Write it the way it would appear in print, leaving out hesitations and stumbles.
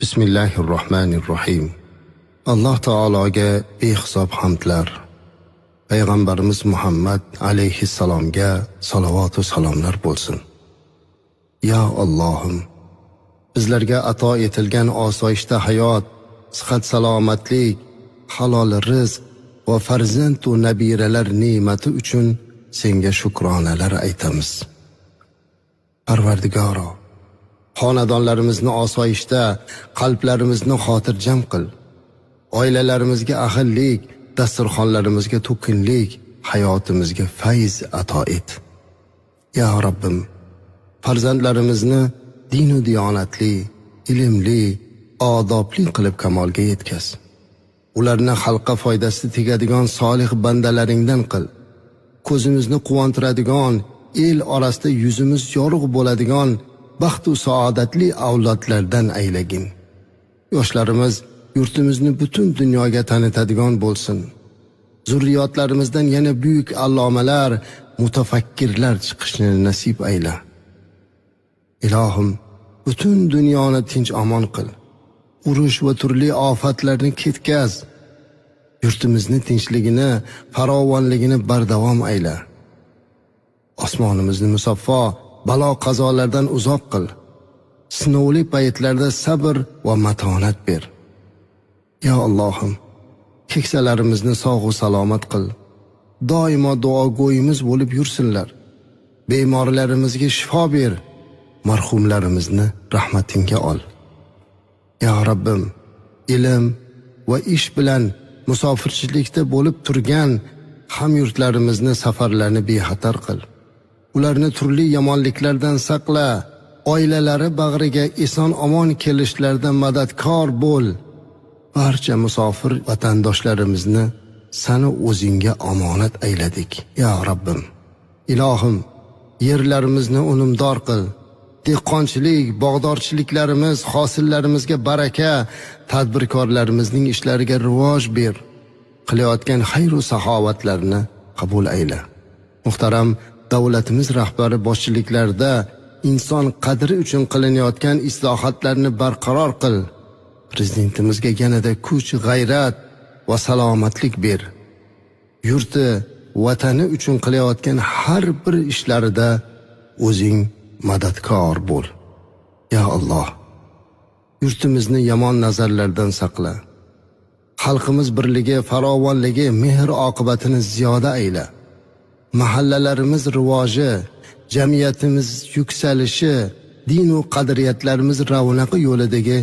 Bismillahirrohmanirrohim. Alloh taologa behisob hamdlar, payg'ambarimiz Muhammad alayhissalomga salovat va salomlar bo'lsin. Ya Allohim, bizlarga ato etilgan osoyishta hayot, sihat salomatlik, halol rizq va farzand va nabiralar ne'mati uchun senga shukronalar aytamiz. Parvardigoro, xonadonlarimizni osoyishta, qalblarimizni xotirjam qil. Oilalarimizga ahillik, dasturxonlarimizga to'kinlik, hayotimizga fayz ato et. Ya Rabbim, farzandlarimizni din va diyonatli, ilmli, odobli qilib kamolga yetkaz. Ularni xalqqa foydasi tegadigan solih bandalaringdan qil. Ko'zimizni quvontiradigan, el orasida yuzimiz yorug' bo'ladigan baxt va saodatli avlodlardan aylagin. Yoshlarimiz yurtimizni butun dunyoga tanitadigan bo'lsin. Zurriyotlarimizdan yana buyuk allomalar, mutafakkirlar chiqishini nasib ayla. Ilohim, butun dunyoni tinch amon qil. Urush va turli ofatlarni ketkaz. Yurtimizni tinchligini, farovonligini bardavom ayla. Osmonimizni musaffo, balo qazolardan uzoq qil. Sinovli paytlarda sabr va matonat ber. Ya Allohim, keksalarimizni sog' va salomat qil. Doimo duogo'yimiz bo'lib yursinlar. Bemorlarimizga shifo ber. Marhumlarimizni rahmatingga ol. Ya Rabbim, ilm va ish bilan musofirchilikda bo'lib turgan hamyurtlarimizni safarlarni bexatar qil. Ularni turli yomonliklardan saqla. Oilalari bag'riga eson-omon kelishlarida madadkor bo'l. Barcha musofir vatandoshlarimizni sani o'zingga omonat ayladik. Ya Rabbim, Ilohim, yerlarimizni unumdor qil. Dehqonchilik, bog'dorchiliklarimiz, hosillarimizga baraka, tadbirkorlarimizning ishlariga rivoj ber. Qilayotgan xayr va saxovatlarni qabul ayla. Muhtaram davlatimiz rahbari boshchiliklarida inson qadri uchun qilinayotgan islohotlarni barqaror qil. Prezidentimizga yanada kuch, g'ayrat va salomatlik ber. Yurti, vatani uchun qilayotgan har bir ishlarida o'zing madadkor bo'l. Ya Alloh, yurtimizni yomon nazarlardan saqla. Xalqimiz birligi, farovonligi, mehr oqibatini ziyoda ayla. Mahallalarimiz rivoji, jamiyatimiz yuksalishi, din va qadriyatlarimiz ravnaqi yo'lidagi